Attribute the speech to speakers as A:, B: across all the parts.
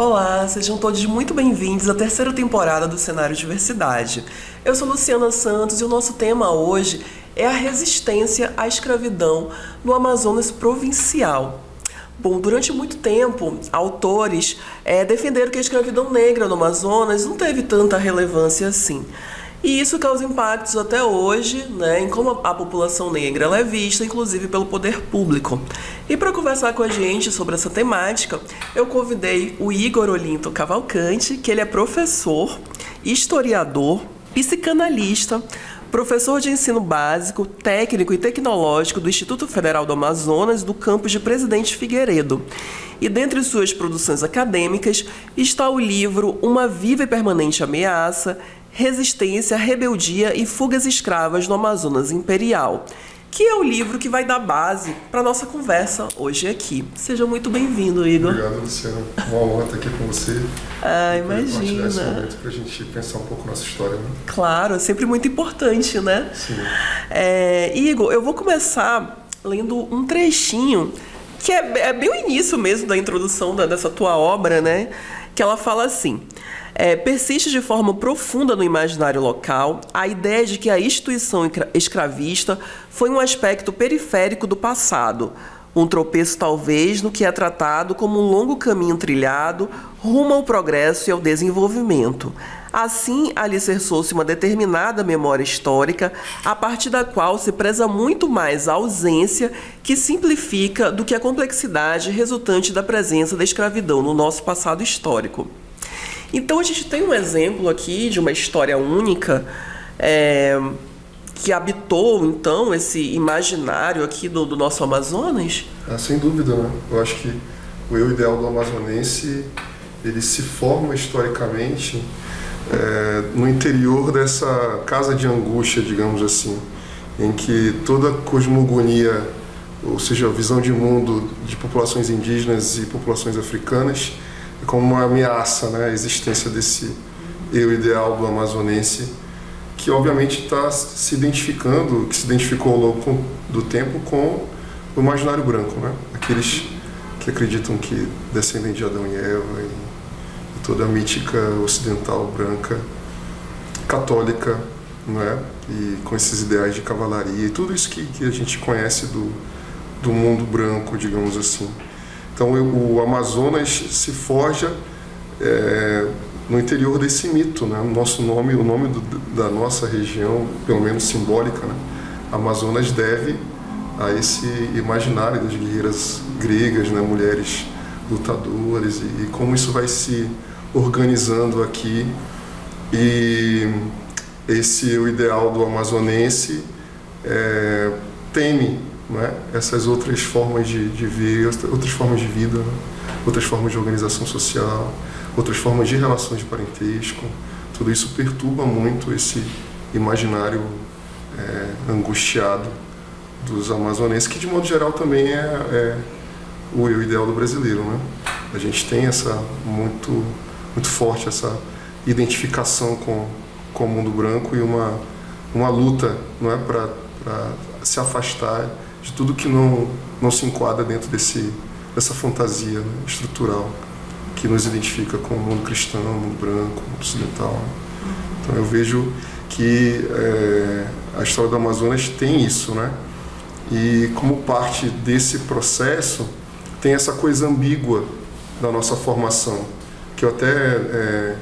A: Olá, sejam todos muito bem-vindos à terceira temporada do Cenário Diversidade. Eu sou Luciana Santos e o nosso tema hoje é a resistência à escravidão no Amazonas provincial. Bom, durante muito tempo, autores defenderam que a escravidão negra no Amazonas não teve tanta relevância assim. E isso causa impactos até hoje, em como a população negra ela é vista, inclusive pelo poder público. E para conversar com a gente sobre essa temática, eu convidei o Igor Olinto Cavalcante, que ele é professor, historiador, psicanalista, professor de ensino básico, técnico e tecnológico do Instituto Federal do Amazonas, do campus de Presidente Figueiredo. E dentre suas produções acadêmicas está o livro Uma Viva e Permanente Ameaça, Resistência, Rebeldia e Fugas Escravas no Amazonas Imperial, que é o livro que vai dar base para a nossa conversa hoje aqui. Seja muito bem-vindo, Igor.
B: Obrigado, Luciana. Uma honra estar aqui com você.
A: Imagina.
B: Esse momento para a gente pensar um pouco nossa história, né?
A: Claro, é sempre muito importante, né?
B: Sim.
A: Igor, eu vou começar lendo um trechinho que é bem o início mesmo da introdução dessa tua obra, né? Que ela fala assim: persiste de forma profunda no imaginário local a ideia de que a instituição escravista foi um aspecto periférico do passado, um tropeço talvez no que é tratado como um longo caminho trilhado rumo ao progresso e ao desenvolvimento. Assim, alicerçou-se uma determinada memória histórica, a partir da qual se preza muito mais a ausência que simplifica do que a complexidade resultante da presença da escravidão no nosso passado histórico. Então, a gente tem um exemplo aqui de uma história única que habitou, então, esse imaginário aqui do nosso Amazonas?
B: Sem dúvida, né? Eu acho que o eu ideal do amazonense, ele se forma historicamente no interior dessa casa de angústia, digamos assim, em que toda a cosmogonia, ou seja, a visão de mundo de populações indígenas e populações africanas, como uma ameaça, né, a existência desse eu ideal do amazonense, que obviamente está se identificando, que se identificou ao longo do tempo com o imaginário branco, né? Aqueles que acreditam que descendem de Adão e Eva e toda a mítica ocidental branca, católica, né? E com esses ideais de cavalaria e tudo isso que a gente conhece do mundo branco, digamos assim. Então o Amazonas se forja no interior desse mito, né? O nome da nossa região, pelo menos simbólica, né? Amazonas deve a esse imaginário das guerreiras gregas, né? Mulheres lutadoras e como isso vai se organizando aqui. E esse o ideal do amazonense teme, né, essas outras formas de ver, outras formas de vida, né, outras formas de organização social, outras formas de relações de parentesco. Tudo isso perturba muito esse imaginário angustiado dos amazonenses, que de modo geral também é o eu ideal do brasileiro, né? A gente tem muito forte essa identificação com o mundo branco e uma luta, não é, para se afastar de tudo que não se enquadra dentro dessa fantasia, né, estrutural que nos identifica com o mundo cristão, o mundo branco, o mundo ocidental. Então eu vejo que a história do Amazonas tem isso, né? E como parte desse processo tem essa coisa ambígua da nossa formação, que eu até,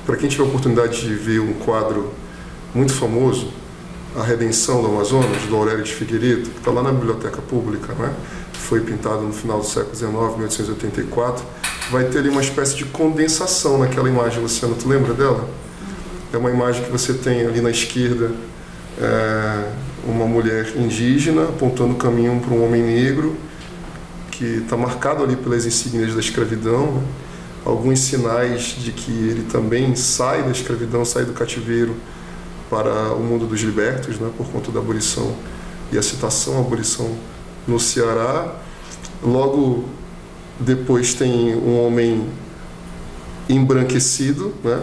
B: para quem tiver a oportunidade de ver um quadro muito famoso, A Redenção do Amazonas, do Aurélio de Figueiredo, que está lá na Biblioteca Pública, né? Foi pintado no final do século XIX, 1884, vai ter ali uma espécie de condensação naquela imagem, Luciano, tu lembra dela? É uma imagem que você tem ali na esquerda, uma mulher indígena apontando o caminho para um homem negro, que está marcado ali pelas insígnias da escravidão, né? Alguns sinais de que ele também sai da escravidão, sai do cativeiro para o mundo dos libertos, né, por conta da abolição e a citação à abolição no Ceará. Logo depois tem um homem embranquecido, né,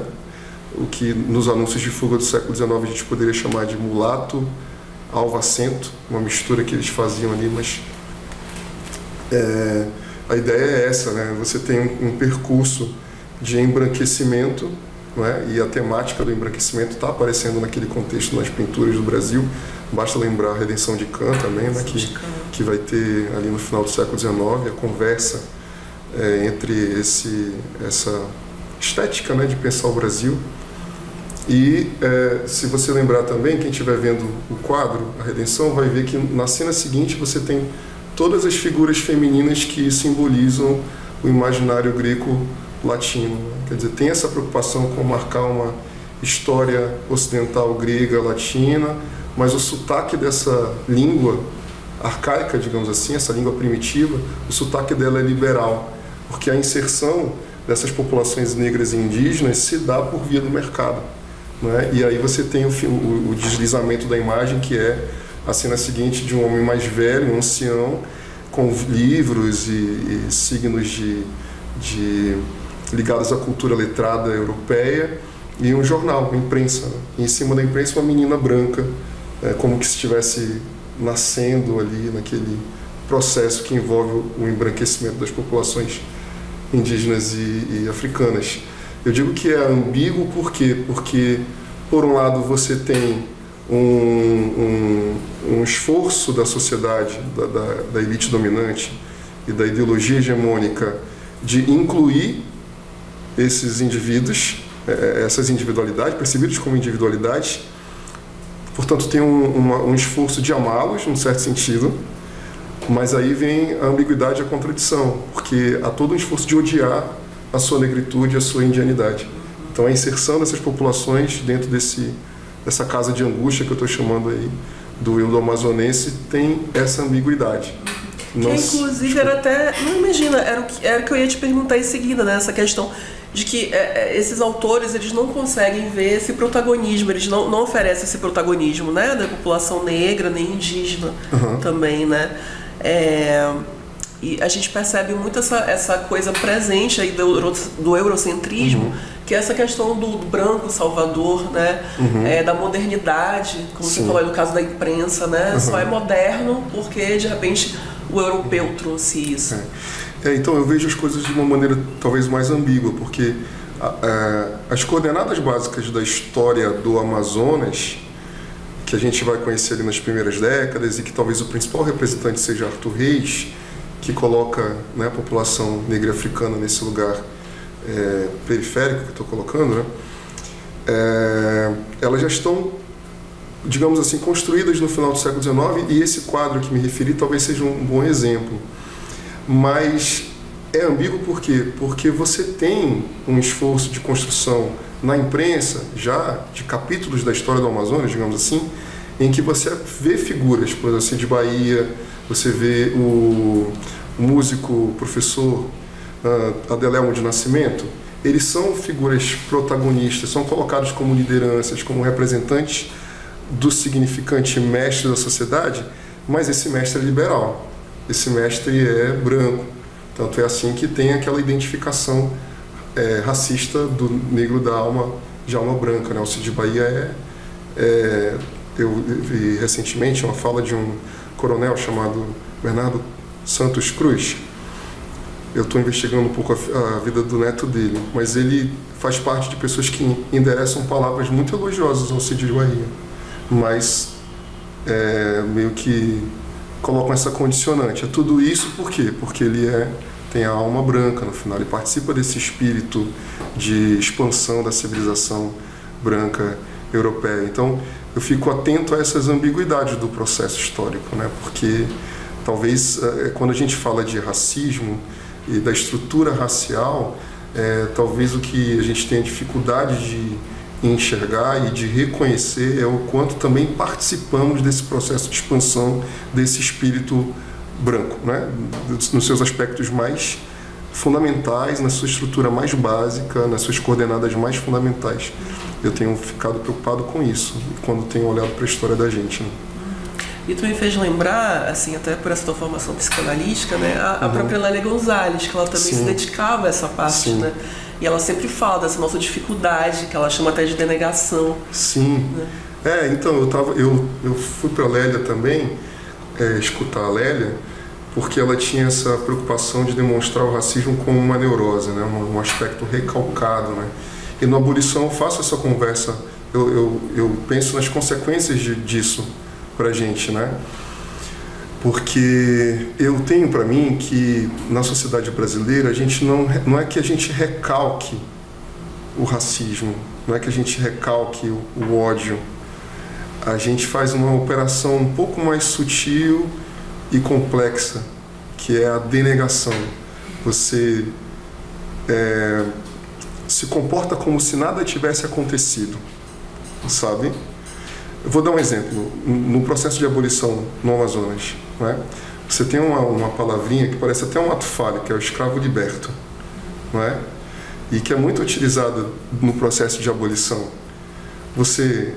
B: o que nos anúncios de fuga do século XIX a gente poderia chamar de mulato alvacento, uma mistura que eles faziam ali, mas a ideia é essa, né? Você tem um percurso de embranquecimento, não é? E a temática do embranquecimento está aparecendo naquele contexto nas pinturas do Brasil. Basta lembrar a Redenção de Kant também, né? Que vai ter ali no final do século XIX a conversa entre essa estética, né, de pensar o Brasil. E se você lembrar também, quem estiver vendo o quadro, a Redenção, vai ver que na cena seguinte você tem todas as figuras femininas que simbolizam o imaginário greco-latino. Quer dizer, tem essa preocupação com marcar uma história ocidental grega, latina, mas o sotaque dessa língua arcaica, digamos assim, essa língua primitiva, o sotaque dela é liberal, porque a inserção dessas populações negras e indígenas se dá por via do mercado, né? E aí você tem o deslizamento da imagem, que é a cena seguinte de um homem mais velho, um ancião, com livros e signos ligados à cultura letrada europeia, e um jornal, uma imprensa. E em cima da imprensa uma menina branca, como que se estivesse nascendo ali naquele processo que envolve o embranquecimento das populações indígenas e africanas. Eu digo que é ambíguo por quê? Porque, por um lado, você tem um esforço da sociedade, da elite dominante e da ideologia hegemônica de incluir esses indivíduos, essas individualidades, percebidos como individualidades. Portanto, tem um esforço de amá-los, num certo sentido, mas aí vem a ambiguidade e a contradição, porque há todo um esforço de odiar a sua negritude, a sua indianidade. Então, a inserção dessas populações dentro dessa casa de angústia que eu estou chamando aí do Ildo Amazonense tem essa ambiguidade.
A: Que inclusive era até... Não, imagina, era o que eu ia te perguntar em seguida, né? Essa questão de que esses autores, eles não conseguem ver esse protagonismo, eles não oferecem esse protagonismo, né? Da população negra, nem indígena também, né? E a gente percebe muito essa coisa presente aí do eurocentrismo, que é essa questão do branco salvador, né? Da modernidade, como você falou aí no caso da imprensa, né? Só é moderno porque, de repente, o europeu trouxe isso.
B: Então eu vejo as coisas de uma maneira talvez mais ambígua, porque as coordenadas básicas da história do Amazonas, que a gente vai conhecer ali nas primeiras décadas, e que talvez o principal representante seja Arthur Reis, que coloca, né, a população negra africana nesse lugar periférico que eu estou colocando, né? Elas já estão, digamos assim, construídas no final do século XIX, e esse quadro que me referi talvez seja um bom exemplo. Mas é ambíguo por quê? Porque você tem um esforço de construção na imprensa, já de capítulos da história do Amazonas, digamos assim, em que você vê figuras, por exemplo, assim, de Bahia, você vê o músico, o professor Adelelmo de Nascimento. Eles são figuras protagonistas, são colocados como lideranças, como representantes do significante mestre da sociedade, mas esse mestre é liberal, esse mestre é branco. Tanto é assim que tem aquela identificação racista do negro de alma branca, né? O Cid Bahia eu vi recentemente uma fala de um coronel chamado Bernardo Santos Cruz. Eu estou investigando um pouco a vida do neto dele, mas ele faz parte de pessoas que endereçam palavras muito elogiosas ao Cid Bahia, mas meio que colocam essa condicionante. É tudo isso por quê? Porque ele tem a alma branca no final, ele participa desse espírito de expansão da civilização branca europeia. Então, eu fico atento a essas ambiguidades do processo histórico, né? Porque talvez quando a gente fala de racismo e da estrutura racial, talvez o que a gente tenha dificuldade de enxergar e de reconhecer é o quanto também participamos desse processo de expansão desse espírito branco, né? Nos seus aspectos mais fundamentais, na sua estrutura mais básica, nas suas coordenadas mais fundamentais. Eu tenho ficado preocupado com isso quando tenho olhado para a história da gente, né?
A: E tu me fez lembrar, assim, até por essa tua formação psicanalística, né, a própria Lélia Gonzalez, que ela também se dedicava a essa parte, né? E ela sempre fala dessa nossa dificuldade, que ela chama até de denegação.
B: Sim. Né? Então, eu fui para a Lélia também, escutar a Lélia, porque ela tinha essa preocupação de demonstrar o racismo como uma neurose, né? Um aspecto recalcado, né? E na abolição eu faço essa conversa, eu penso nas consequências disso para a gente, né? Porque eu tenho para mim que na sociedade brasileira a gente não é que a gente recalque o racismo, não é que a gente recalque o ódio, a gente faz uma operação um pouco mais sutil e complexa, que é a denegação. Você se comporta como se nada tivesse acontecido, sabe? Eu vou dar um exemplo. No processo de abolição no Amazonas, né, você tem uma palavrinha que parece até um ato falho, que é o escravo liberto, não é? E que é muito utilizada no processo de abolição. Você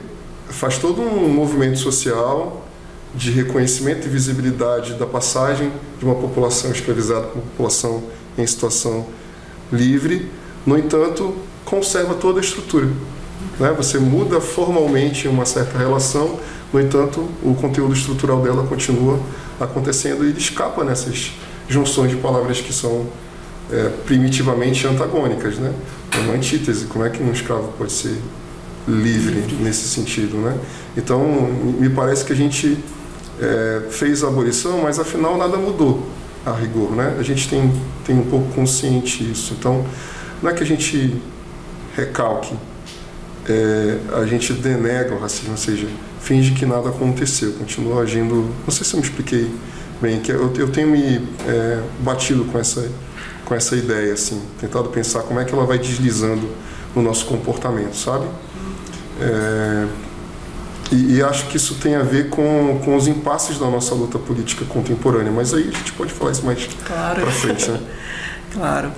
B: faz todo um movimento social de reconhecimento e visibilidade da passagem de uma população escravizada para uma população em situação livre, no entanto, conserva toda a estrutura, né? Você muda formalmente uma certa relação, no entanto, o conteúdo estrutural dela continua acontecendo e ele escapa nessas junções de palavras que são primitivamente antagônicas, né? É uma antítese. Como é que um escravo pode ser livre nesse sentido, né? Então, me parece que a gente fez a abolição, mas afinal nada mudou a rigor, né? A gente tem um pouco consciente isso. Então, não é que a gente recalque, a gente denega o racismo, ou seja, finge que nada aconteceu, continua agindo. Não sei se eu me expliquei bem, que eu tenho me batido com essa ideia, assim, tentado pensar como é que ela vai deslizando no nosso comportamento, sabe? E acho que isso tem a ver com os impasses da nossa luta política contemporânea, mas aí a gente pode falar isso mais para frente, né?
A: Claro.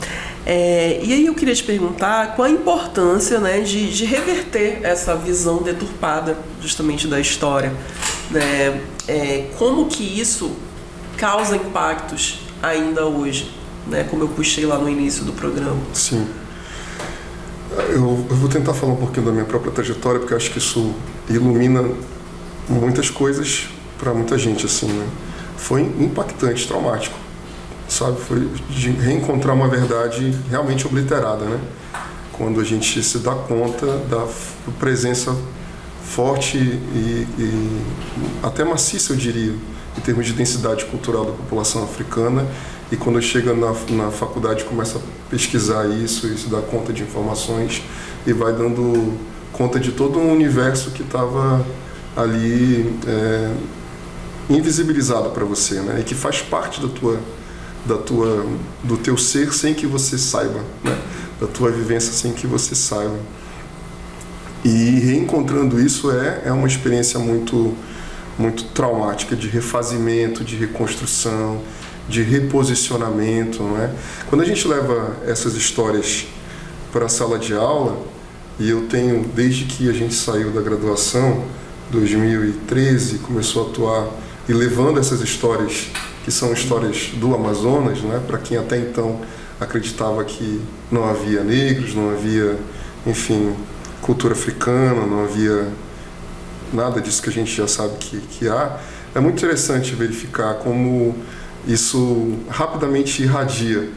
A: E aí eu queria te perguntar qual a importância, né, de reverter essa visão deturpada justamente da história, né? Como que isso causa impactos ainda hoje, né? Como eu puxei lá no início do programa.
B: Sim. Eu vou tentar falar um pouquinho da minha própria trajetória, porque eu acho que isso ilumina muitas coisas para muita gente, assim, né? Foi impactante, traumático, sabe? Foi de reencontrar uma verdade realmente obliterada, né? Quando a gente se dá conta da presença forte e até maciça, eu diria, em termos de densidade cultural da população africana. E quando chega na faculdade, começa a pesquisar isso e se dá conta de informações e vai dando conta de todo um universo que estava ali invisibilizado para você, né? E que faz parte do teu ser sem que você saiba, né? Da tua vivência sem que você saiba. E reencontrando isso é uma experiência muito, muito traumática, de refazimento, de reconstrução, de reposicionamento, não é? Quando a gente leva essas histórias para a sala de aula, e eu tenho, desde que a gente saiu da graduação, 2013, começou a atuar e levando essas histórias, que são histórias do Amazonas, não é? Para quem até então acreditava que não havia negros, não havia, enfim, cultura africana, não havia nada disso que a gente já sabe que há. É muito interessante verificar como isso rapidamente irradia,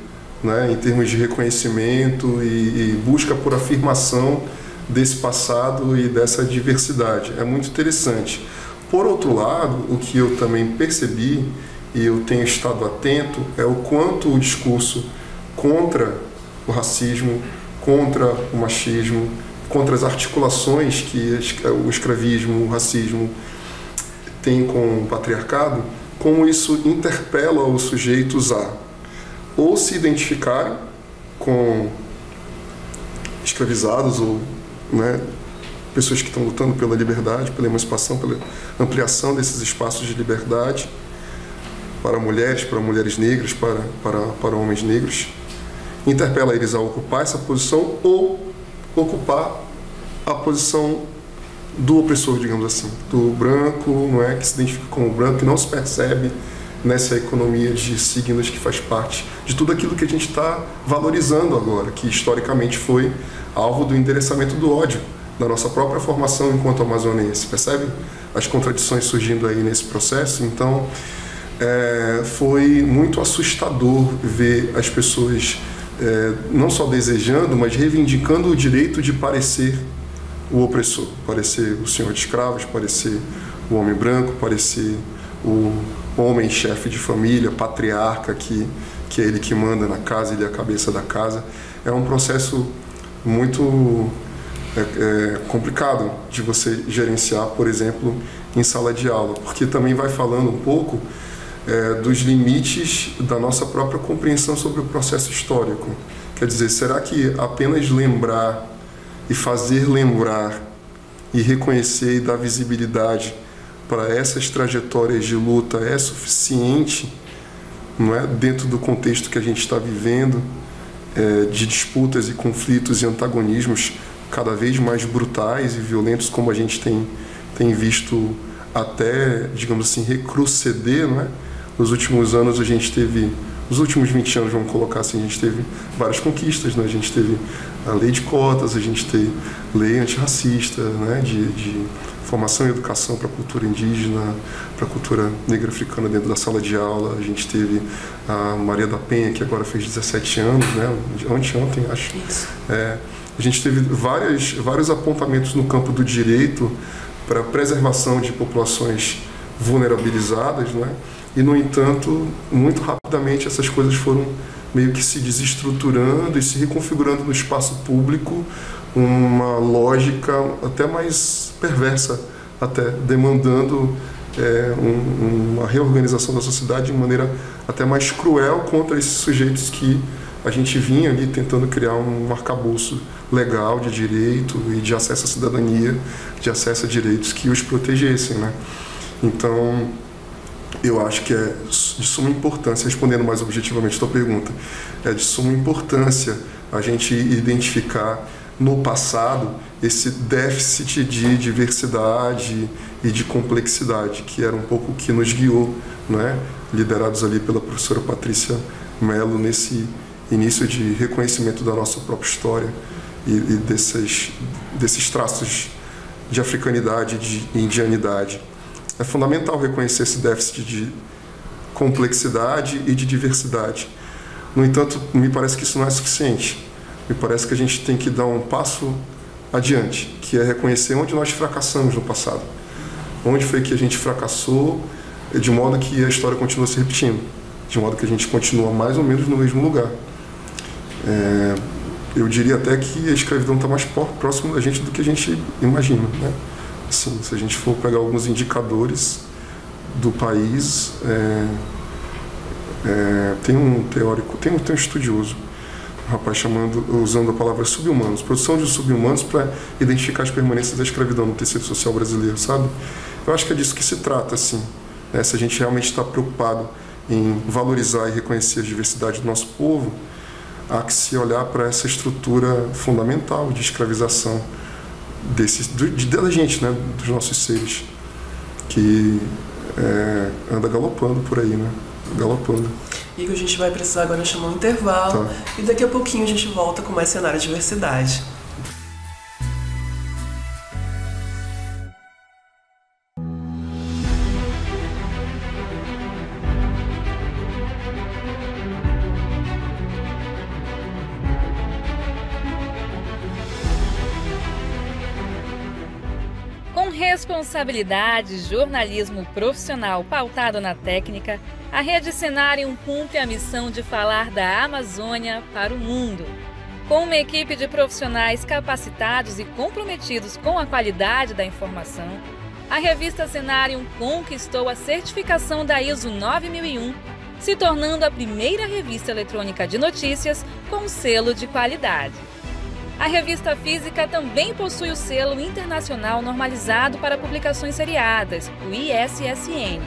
B: né, em termos de reconhecimento e busca por afirmação desse passado e dessa diversidade. É muito interessante. Por outro lado, o que eu também percebi e eu tenho estado atento é o quanto o discurso contra o racismo, contra o machismo, contra as articulações que o escravismo, o racismo tem com o patriarcado, como isso interpela os sujeitos a ou se identificarem com escravizados ou, né, pessoas que estão lutando pela liberdade, pela emancipação, pela ampliação desses espaços de liberdade para mulheres negras, para homens negros, interpela eles a ocupar essa posição ou ocupar a posição do opressor, digamos assim, do branco, não é, que se identifica como branco, que não se percebe nessa economia de signos que faz parte de tudo aquilo que a gente está valorizando agora, que historicamente foi alvo do endereçamento do ódio, da nossa própria formação enquanto amazonense. Percebe as contradições surgindo aí nesse processo? Então, foi muito assustador ver as pessoas não só desejando, mas reivindicando o direito de parecer o opressor, parecer o senhor de escravos, parecer o homem branco, parecer o homem chefe de família, patriarca, que é ele que manda na casa, ele é a cabeça da casa. É um processo muito complicado de você gerenciar, por exemplo, em sala de aula, porque também vai falando um pouco dos limites da nossa própria compreensão sobre o processo histórico. Quer dizer, será que apenas lembrar e fazer lembrar e reconhecer e dar visibilidade para essas trajetórias de luta é suficiente, não é, dentro do contexto que a gente está vivendo, de disputas e conflitos e antagonismos cada vez mais brutais e violentos, como a gente tem visto até, digamos assim, recrudescer, não é? Nos últimos anos a gente teve, nos últimos 20 anos, vamos colocar assim, a gente teve várias conquistas, né? A gente teve a lei de cotas, a gente teve lei antirracista, né? de formação e educação para a cultura indígena, para a cultura negra africana dentro da sala de aula. A gente teve a Maria da Penha, que agora fez 17 anos, né? Anteontem, acho. A gente teve vários apontamentos no campo do direito para a preservação de populações vulnerabilizadas, né? E, no entanto, muito rapidamente essas coisas foram meio que se desestruturando e se reconfigurando no espaço público, uma lógica até mais perversa, até demandando uma reorganização da sociedade de maneira até mais cruel contra esses sujeitos que a gente vinha ali tentando criar um arcabouço legal de direito e de acesso à cidadania, de acesso a direitos que os protegessem, né? Então, eu acho que é de suma importância, respondendo mais objetivamente a tua pergunta, é de suma importância a gente identificar no passado esse déficit de diversidade e de complexidade, que era um pouco o que nos guiou, né? Liderados ali pela professora Patrícia Mello nesse início de reconhecimento da nossa própria história e desses traços de africanidade e de indianidade. É fundamental reconhecer esse déficit de complexidade e de diversidade. No entanto, me parece que isso não é suficiente. Me parece que a gente tem que dar um passo adiante, que é reconhecer onde nós fracassamos no passado. Onde foi que a gente fracassou, de modo que a história continua se repetindo, de modo que a gente continua mais ou menos no mesmo lugar. Eu diria até que a escravidão está mais próximo da gente do que a gente imagina, né? Assim, se a gente for pegar alguns indicadores do país, tem um teórico, tem um estudioso, um rapaz usando a palavra sub-humanos, produção de sub-humanos para identificar as permanências da escravidão no tecido social brasileiro, sabe? Eu acho que é disso que se trata, assim, né? Se a gente realmente está preocupado em valorizar e reconhecer a diversidade do nosso povo, há que se olhar para essa estrutura fundamental de escravização da gente, né, dos nossos seres, que anda galopando por aí, né? Galopando.
A: E que a gente vai precisar agora chamar um intervalo, tá. E daqui a pouquinho a gente volta com mais cenário de diversidade.
C: Responsabilidade, jornalismo profissional pautado na técnica, a Rede Cenarium cumpre a missão de falar da Amazônia para o mundo. Com uma equipe de profissionais capacitados e comprometidos com a qualidade da informação, a revista Cenarium conquistou a certificação da ISO 9001, se tornando a primeira revista eletrônica de notícias com selo de qualidade. A revista física também possui o selo internacional normalizado para publicações seriadas, o ISSN.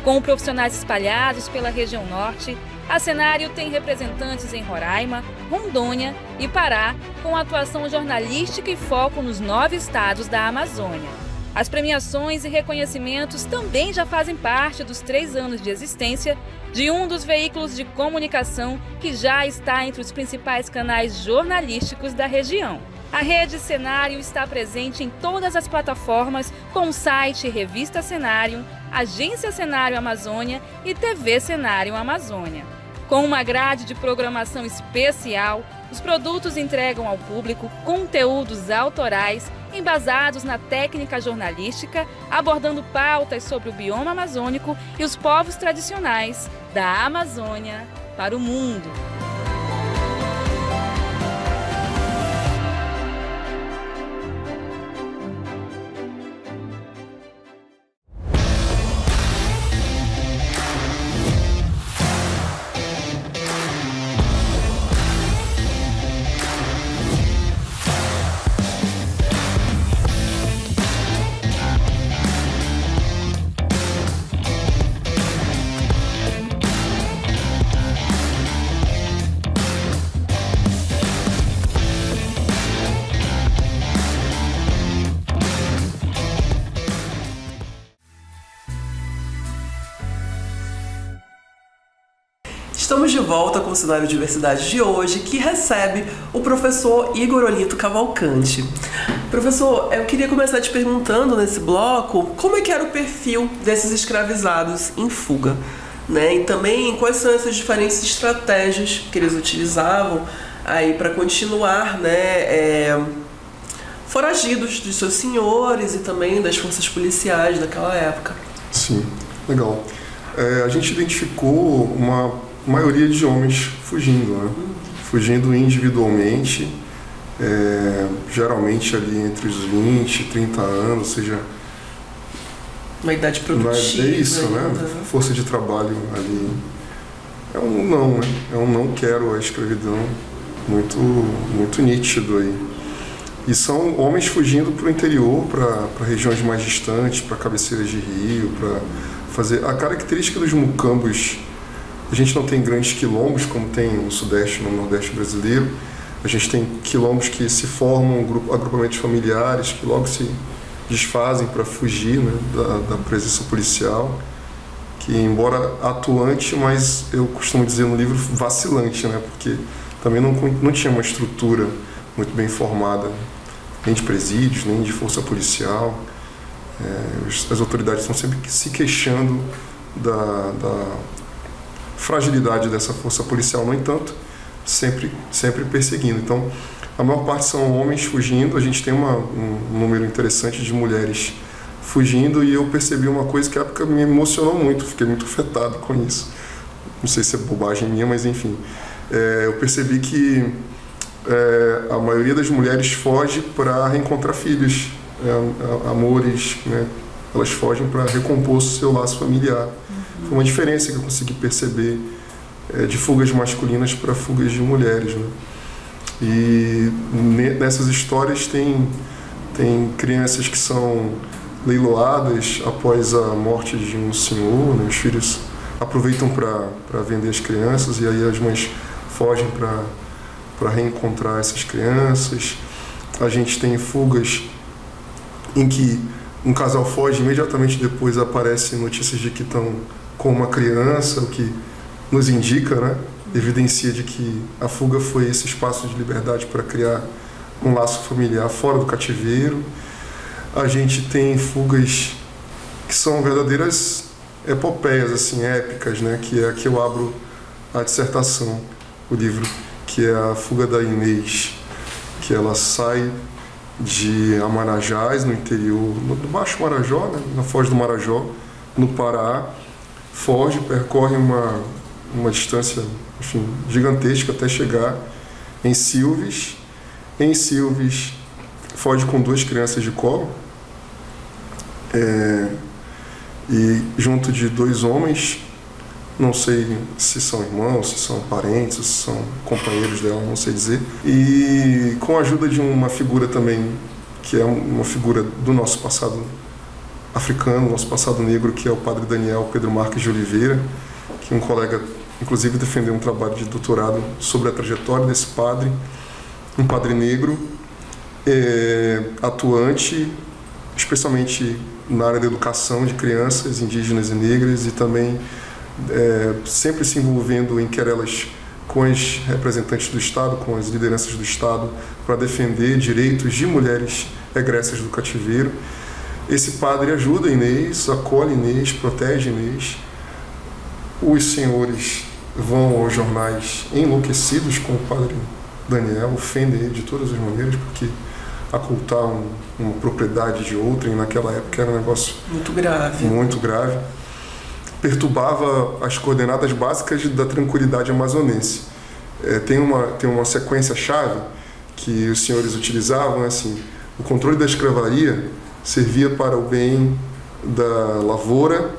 C: Com profissionais espalhados pela região norte, a Cenarium tem representantes em Roraima, Rondônia e Pará, com atuação jornalística e foco nos 9 estados da Amazônia. As premiações e reconhecimentos também já fazem parte dos 3 anos de existência de um dos veículos de comunicação que já está entre os principais canais jornalísticos da região. A Rede Cenarium está presente em todas as plataformas com o site Revista Cenarium, Agência Cenário Amazônia e TV Cenário Amazônia. Com uma grade de programação especial, os produtos entregam ao público conteúdos autorais embasados na técnica jornalística, abordando pautas sobre o bioma amazônico e os povos tradicionais da Amazônia para o mundo.
A: Estamos de volta com o Cenário Diversidade de hoje, que recebe o professor Igor Olito Cavalcante. Professor, eu queria começar te perguntando nesse bloco como é que era o perfil desses escravizados em fuga, né? E também quais são essas diferentes estratégias que eles utilizavam aí para continuar, né, foragidos dos seus senhores e também das forças policiais daquela época.
B: Sim, legal. A gente identificou uma maioria de homens fugindo, né? Fugindo individualmente, geralmente ali entre os 20 e 30 anos, ou seja,
A: uma idade produtiva.
B: É isso, né? Força de trabalho ali. É um não, né? É um não quero a escravidão muito, muito nítido aí. E são homens fugindo para o interior, para regiões mais distantes, para cabeceiras de rio, para fazer... A característica dos mucambos, a gente não tem grandes quilombos como tem no Sudeste, no Nordeste brasileiro. A gente tem quilombos que se formam, agrupamentos familiares, que logo se desfazem para fugir, né, da presença policial, que embora atuante, mas eu costumo dizer no livro vacilante, né, porque também não tinha uma estrutura muito bem formada, nem de presídios, nem de força policial. As autoridades estão sempre se queixando da fragilidade dessa força policial, no entanto, sempre perseguindo. Então, a maior parte são homens fugindo, a gente tem um número interessante de mulheres fugindo, e eu percebi uma coisa que à época me emocionou muito, fiquei muito afetado com isso. Não sei se é bobagem minha, mas enfim. Eu percebi que a maioria das mulheres foge para reencontrar filhos, amores, né? Elas fogem para recompor o seu laço familiar. Foi uma diferença que eu consegui perceber de fugas masculinas para fugas de mulheres, né? E nessas histórias tem crianças que são leiloadas após a morte de um senhor, né? Os filhos aproveitam para vender as crianças, e aí as mães fogem para reencontrar essas crianças. A gente tem fugas em que um casal foge, imediatamente depois aparecem notícias de que estão com uma criança, o que nos indica, né, evidencia de que a fuga foi esse espaço de liberdade para criar um laço familiar fora do cativeiro. A gente tem fugas que são verdadeiras epopeias, assim, épicas, né, que é a que eu abro a dissertação, o livro, que é a fuga da Inês, que ela sai de Amarajás, no interior, no Baixo Marajó, né, na Foz do Marajó, no Pará, foge, percorre uma distância, enfim, gigantesca até chegar em Silves. Em Silves, foge com 2 crianças de colo, e junto de 2 homens, não sei se são irmãos, se são parentes, se são companheiros dela, não sei dizer. E com a ajuda de uma figura também, que é uma figura do nosso passado africano, nosso passado negro, que é o padre Daniel Pedro Marques de Oliveira, que um colega, inclusive, defendeu um trabalho de doutorado sobre a trajetória desse padre, um padre negro, atuante, especialmente na área da educação de crianças indígenas e negras, e também sempre se envolvendo em querelas com os representantes do Estado, com as lideranças do Estado, para defender direitos de mulheres egressas do cativeiro. Esse padre ajuda Inês, acolhe Inês, protege Inês. Os senhores vão aos jornais enlouquecidos com o padre Daniel, ofendem ele de todas as maneiras, porque ocultar uma propriedade de outrem naquela época era um negócio
A: muito grave.
B: Muito grave. Perturbava as coordenadas básicas da tranquilidade amazonense. Tem uma sequência-chave que os senhores utilizavam, assim: o controle da escravaria servia para o bem da lavoura,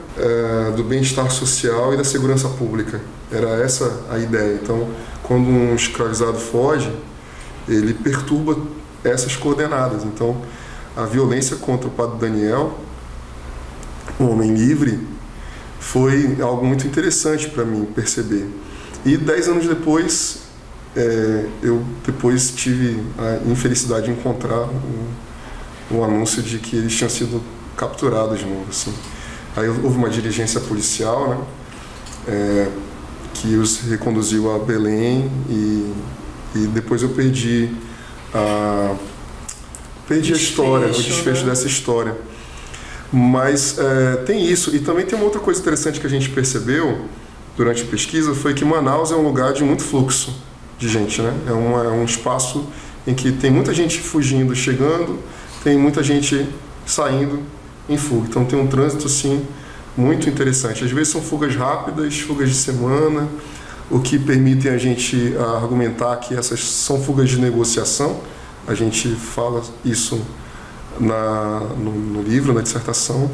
B: do bem-estar social e da segurança pública. Era essa a ideia. Então, quando um escravizado foge, ele perturba essas coordenadas. Então, a violência contra o padre Daniel, um homem livre, foi algo muito interessante para mim perceber. E 10 anos depois, eu depois tive a infelicidade de encontrar o anúncio de que eles tinham sido capturados de novo, assim. Aí houve uma diligência policial, né, que os reconduziu a Belém, e depois eu perdi a história, o desfecho, né, dessa história. Mas tem isso, e também tem uma outra coisa interessante que a gente percebeu durante a pesquisa, foi que Manaus é um lugar de muito fluxo de gente, né? É um espaço em que tem muita gente fugindo, chegando, tem muita gente saindo em fuga. Então tem um trânsito, assim, muito interessante. Às vezes são fugas rápidas, fugas de semana, o que permitem a gente argumentar que essas são fugas de negociação. A gente fala isso no livro, na dissertação.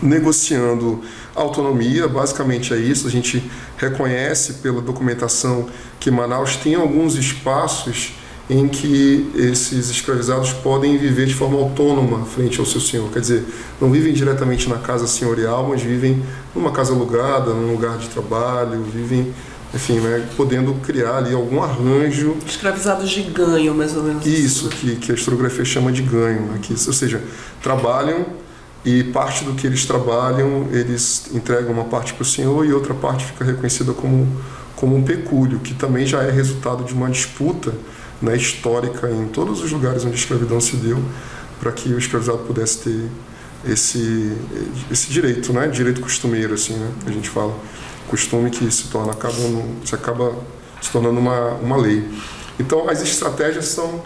B: Negociando autonomia, basicamente é isso. A gente reconhece pela documentação que Manaus tem alguns espaços em que esses escravizados podem viver de forma autônoma frente ao seu senhor. Quer dizer, não vivem diretamente na casa senhorial, mas vivem numa casa alugada, num lugar de trabalho, vivem, enfim, né, podendo criar ali algum arranjo.
A: Escravizados de ganho, mais ou menos.
B: Isso, que a historiografia chama de ganho, né, ou seja, trabalham, e parte do que eles trabalham, eles entregam uma parte para o senhor e outra parte fica reconhecida como um pecúlio, que também já é resultado de uma disputa, né, histórica em todos os lugares onde a escravidão se deu, para que o escravizado pudesse ter esse direito, né, direito costumeiro, assim, né, a gente fala, costume que acaba se tornando uma lei. Então, as estratégias são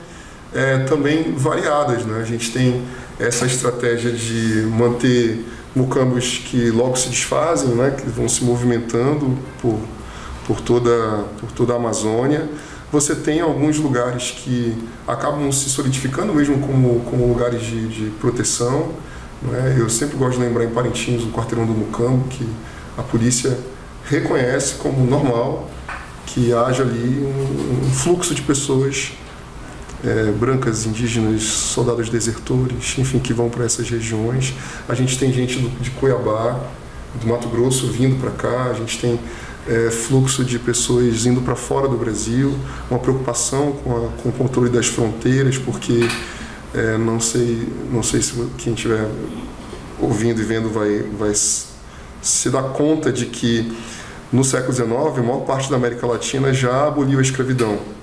B: também variadas, né? A gente tem essa estratégia de manter mucambos que logo se desfazem, né, que vão se movimentando por toda a Amazônia. Você tem alguns lugares que acabam se solidificando mesmo como lugares de proteção, né? Eu sempre gosto de lembrar em Parintins, o quarteirão do Mucambo, que a polícia reconhece como normal que haja ali um fluxo de pessoas brancas, indígenas, soldados desertores, enfim, que vão para essas regiões. A gente tem gente de Cuiabá, do Mato Grosso, vindo para cá. A gente tem fluxo de pessoas indo para fora do Brasil, uma preocupação com o controle das fronteiras, porque não sei se quem estiver ouvindo e vendo vai se dar conta de que no século XIX a maior parte da América Latina já aboliu a escravidão.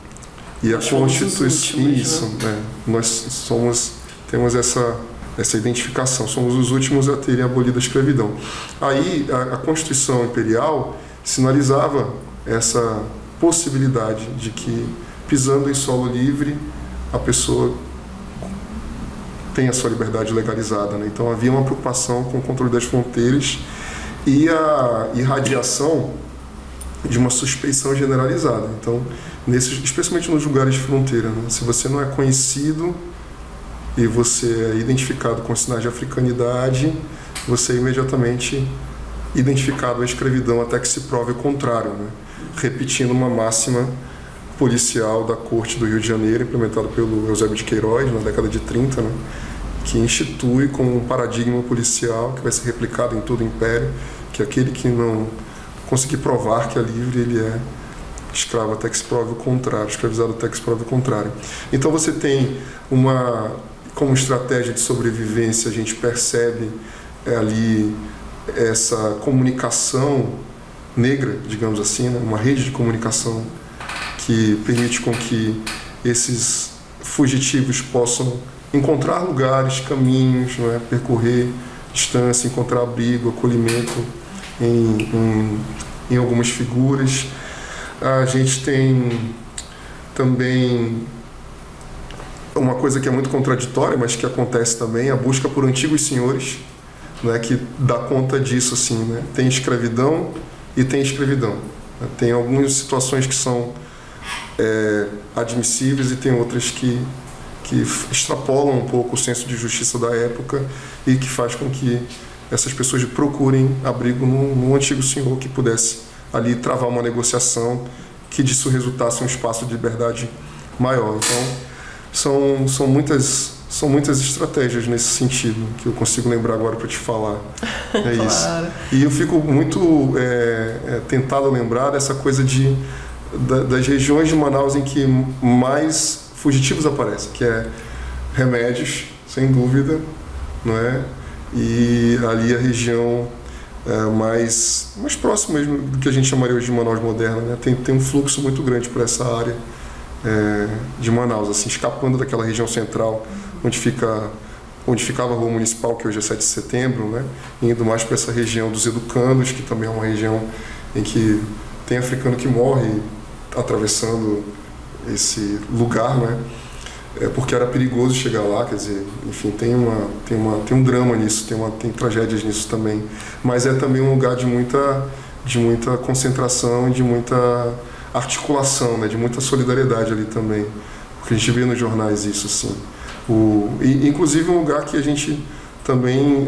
B: E a Constituição, isso, né? Nós temos essa identificação, somos os últimos a terem abolido a escravidão. Aí a Constituição Imperial sinalizava essa possibilidade de que, pisando em solo livre, a pessoa tem a sua liberdade legalizada, né? Então havia uma preocupação com o controle das fronteiras e a irradiação de uma suspeição generalizada. Então, especialmente nos lugares de fronteira, né? Se você não é conhecido e você é identificado com sinais de africanidade, você é imediatamente identificado à escravidão até que se prove o contrário, né? Repetindo uma máxima policial da Corte do Rio de Janeiro, implementada pelo Eusébio de Queiroz na década de 30, né? Que institui como um paradigma policial que vai ser replicado em todo o Império, que aquele que não conseguir provar que é livre, ele é escravo até que se prove o contrário, escravizado até que se prove o contrário. Então você tem como estratégia de sobrevivência, a gente percebe ali essa comunicação negra, digamos assim, né? Uma rede de comunicação que permite com que esses fugitivos possam encontrar lugares, caminhos, não é? Percorrer distância, encontrar abrigo, acolhimento em algumas figuras. A gente tem também uma coisa que é muito contraditória, mas que acontece também, a busca por antigos senhores, né, que dá conta disso, assim, né? Tem escravidão e tem escravidão. Tem algumas situações que são admissíveis e tem outras que extrapolam um pouco o senso de justiça da época e que faz com que essas pessoas procurem abrigo num antigo senhor que pudesse ali travar uma negociação que disso resultasse um espaço de liberdade maior. Então, são muitas estratégias nesse sentido que eu consigo lembrar agora para te falar. É
A: claro.
B: Isso. E eu fico muito tentado a lembrar dessa coisa das regiões de Manaus em que mais fugitivos aparecem, que é Remédios, sem dúvida, não é? E ali a região mais próxima mesmo do que a gente chamaria hoje de Manaus moderna, né? Tem um fluxo muito grande para essa área de Manaus, assim, escapando daquela região central onde ficava a Rua Municipal, que hoje é 7 de Setembro, né? Indo mais para essa região dos Educandos, que também é uma região em que tem africano que morre atravessando esse lugar, né? Porque era perigoso chegar lá, quer dizer, enfim, tem um drama nisso, tem tragédias nisso também, mas é também um lugar de muita concentração, de muita articulação, né? De muita solidariedade ali também, porque a gente vê nos jornais isso, assim. Inclusive um lugar que a gente também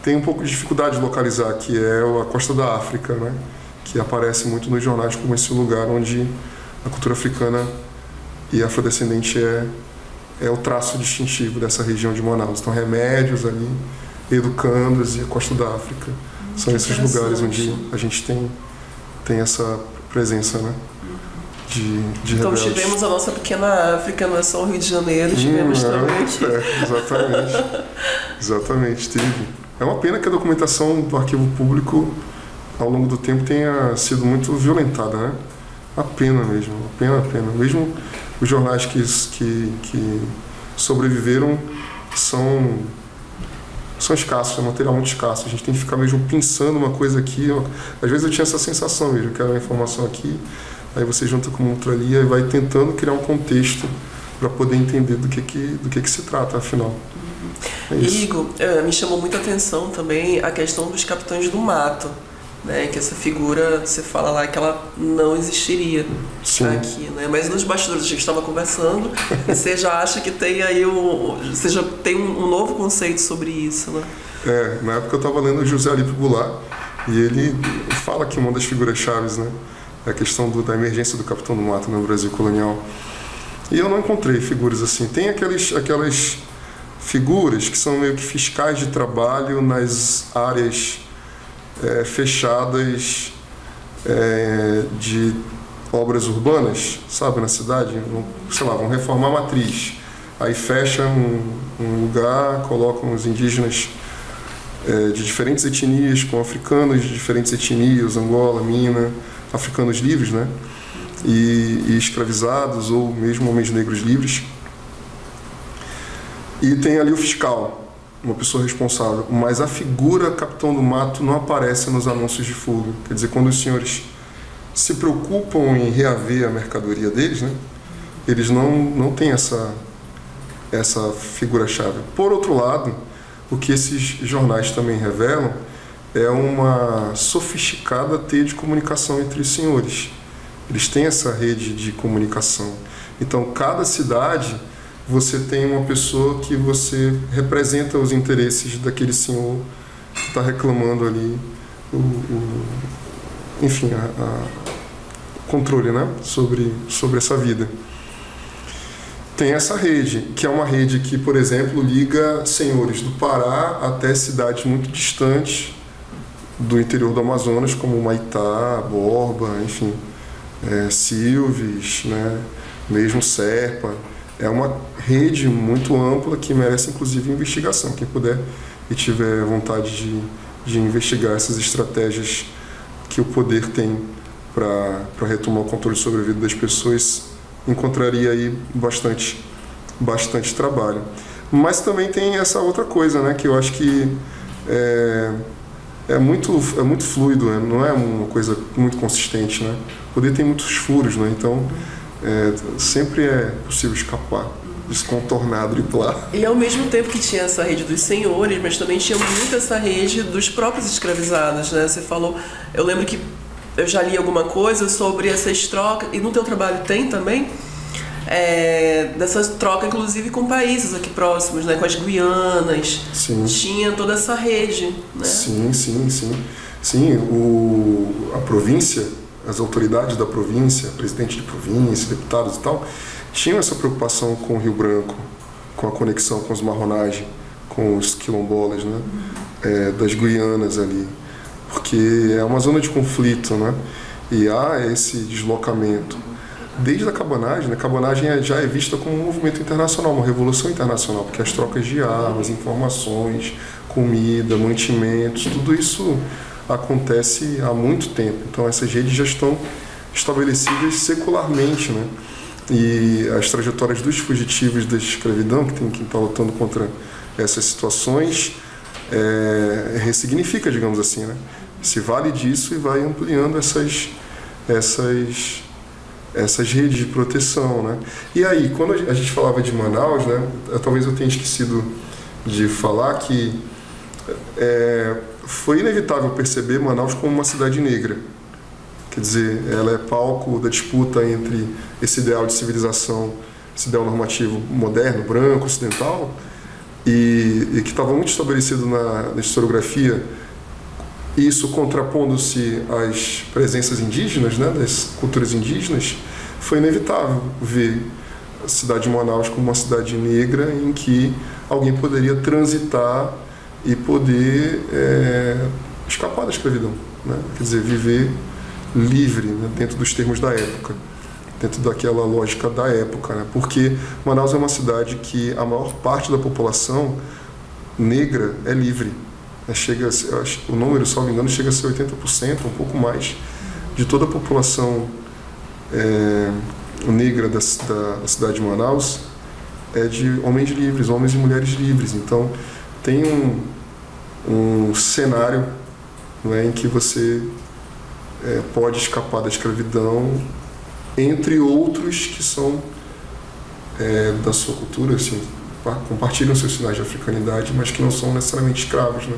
B: tem um pouco de dificuldade de localizar, que é a Costa da África, né? Que aparece muito nos jornais como esse lugar onde a cultura africana e afrodescendente é o traço distintivo dessa região de Manaus. Então, Remédios ali, Educandos e a Costa da África. São esses lugares onde a gente tem essa presença, né? De
A: então
B: rebeldes.
A: tivemos a nossa pequena África, não é só o Rio de Janeiro, tivemos também aqui.
B: Exatamente, teve. É uma pena que a documentação do arquivo público ao longo do tempo tenha sido muito violentada, né? Uma pena mesmo, uma pena. Mesmo os jornais que sobreviveram são escassos, é material muito escasso. A gente tem que ficar mesmo pensando uma coisa aqui. Às vezes eu tinha essa sensação mesmo, que era uma informação aqui, aí você junta com outra ali e vai tentando criar um contexto para poder entender do que se trata, afinal. É isso.
A: Igor, me chamou muita atenção também a questão dos capitães do mato, né? Que essa figura, você fala lá que ela não existiria. Sim. Aqui, né? Mas nos bastidores a gente estava conversando e você já acha que tem aí você já tem um novo conceito sobre isso, né?
B: Na época eu estava lendo o José Alípio Goulart e ele fala que uma das figuras chaves, né, é a questão da emergência do capitão do mato no Brasil colonial. E eu não encontrei figuras assim. Tem aquelas figuras que são meio que fiscais de trabalho nas áreas fechadas de obras urbanas, sabe, na cidade, sei lá, vão reformar a matriz, aí fecham um lugar, colocam os indígenas de diferentes etnias, com africanos de diferentes etnias, Angola, Mina, africanos livres, né, e escravizados, ou mesmo homens negros livres, e tem ali o fiscal, uma pessoa responsável, mas a figura capitão do mato não aparece nos anúncios de fuga. Quer dizer, quando os senhores se preocupam em reaver a mercadoria deles, né, eles não têm essa figura-chave. Por outro lado, o que esses jornais também revelam é uma sofisticada teia de comunicação entre os senhores. Eles têm essa rede de comunicação. Então, cada cidade você tem uma pessoa que você representa os interesses daquele senhor que está reclamando ali, enfim, o controle, né, sobre essa vida. Tem essa rede, que é uma rede que, por exemplo, liga senhores do Pará até cidades muito distantes do interior do Amazonas, como Maitá, Borba, enfim, Silves, né, mesmo Serpa. É uma rede muito ampla que merece, inclusive, investigação. Quem puder e tiver vontade de investigar essas estratégias que o poder tem para retomar o controle sobre a vida das pessoas, encontraria aí bastante bastante trabalho. Mas também tem essa outra coisa, né, que eu acho que é muito fluido, né? Não é uma coisa muito consistente, né? O poder tem muitos furos, né? Então sempre é possível escapar, descontornar, driblar.
A: E ao mesmo tempo que tinha essa rede dos senhores, mas também tinha muito essa rede dos próprios escravizados, né? Você falou, eu lembro que eu já li alguma coisa sobre essas trocas, e no teu trabalho tem também, dessa troca inclusive com países aqui próximos, né? Com as Guianas.
B: Sim.
A: Tinha toda essa rede, né?
B: Sim. A província, as autoridades da província, presidente de província, deputados e tal, tinham essa preocupação com o Rio Branco, com a conexão com os marronagem, com os quilombolas, né? Das Guianas ali, porque é uma zona de conflito, né? E há esse deslocamento. Desde a cabanagem, né? A cabanagem já é vista como um movimento internacional, uma revolução internacional, porque as trocas de armas, informações, comida, mantimentos, tudo isso acontece há muito tempo. Então essas redes já estão estabelecidas secularmente, né? E as trajetórias dos fugitivos da escravidão, que tem que estar lutando contra essas situações, ressignifica, digamos assim, né? Se vale disso e vai ampliando essas redes de proteção, né? E aí, quando a gente falava de Manaus, né? Talvez eu tenha esquecido de falar que foi inevitável perceber Manaus como uma cidade negra. Quer dizer, ela é palco da disputa entre esse ideal de civilização, esse ideal normativo moderno, branco, ocidental, e que estava muito estabelecido na historiografia, isso contrapondo-se às presenças indígenas, né, das culturas indígenas. Foi inevitável ver a cidade de Manaus como uma cidade negra em que alguém poderia transitar e poder escapar da escravidão, né? Quer dizer, viver livre, né, dentro dos termos da época, dentro daquela lógica da época, né? Porque Manaus é uma cidade que a maior parte da população negra é livre. Chega, o número, se não me engano, chega a ser 80%, um pouco mais, de toda a população negra da cidade de Manaus é de homens livres, homens e mulheres livres. Então tem um cenário, não é, em que você pode escapar da escravidão, entre outros que são da sua cultura, assim, compartilham seus sinais de africanidade, mas que não são necessariamente escravos, né?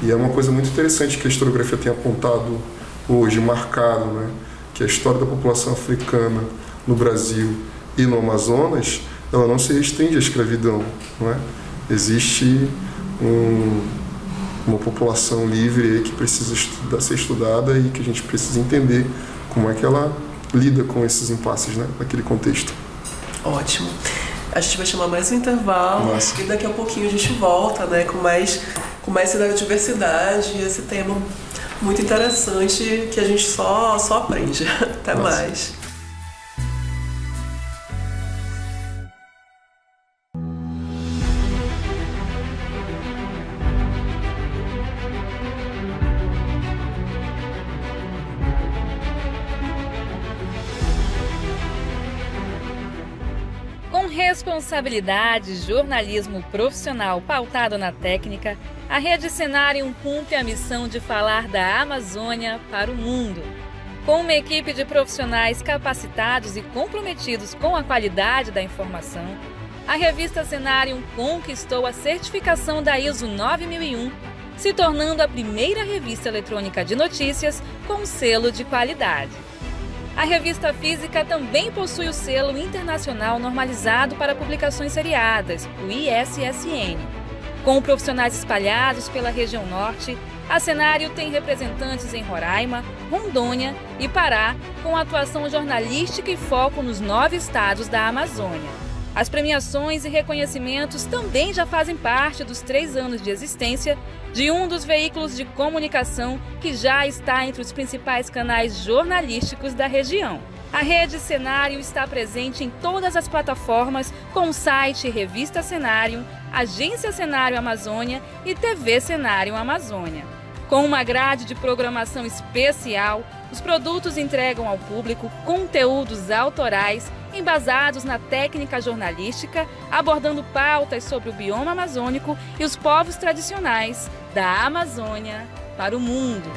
B: E é uma coisa muito interessante que a historiografia tem apontado hoje, marcado, né? Que a história da população africana no Brasil e no Amazonas, ela não se restringe à escravidão, não é? Existe uma população livre aí que precisa ser estudada e que a gente precisa entender como é que ela lida com esses impasses, né, naquele contexto.
A: Ótimo. A gente vai chamar mais um intervalo. Nossa. E daqui a pouquinho a gente volta, né, com mais cidade de diversidade, e esse tema muito interessante que a gente só aprende. Até Nossa. Mais.
C: Responsabilidade, jornalismo profissional pautado na técnica, a Rede Cenarium cumpre a missão de falar da Amazônia para o mundo. Com uma equipe de profissionais capacitados e comprometidos com a qualidade da informação, a revista Cenarium conquistou a certificação da ISO 9001, se tornando a primeira revista eletrônica de notícias com selo de qualidade. A revista física também possui o selo internacional normalizado para publicações seriadas, o ISSN. Com profissionais espalhados pela região norte, a Cenarium tem representantes em Roraima, Rondônia e Pará, com atuação jornalística e foco nos 9 estados da Amazônia. As premiações e reconhecimentos também já fazem parte dos 3 anos de existência de um dos veículos de comunicação que já está entre os principais canais jornalísticos da região. A Rede Cenarium está presente em todas as plataformas com o site Revista Cenarium, Agência Cenarium Amazônia e TV Cenarium Amazônia. Com uma grade de programação especial, Os produtos entregam ao público conteúdos autorais embasados na técnica jornalística, abordando pautas sobre o bioma amazônico e os povos tradicionais da Amazônia para o mundo.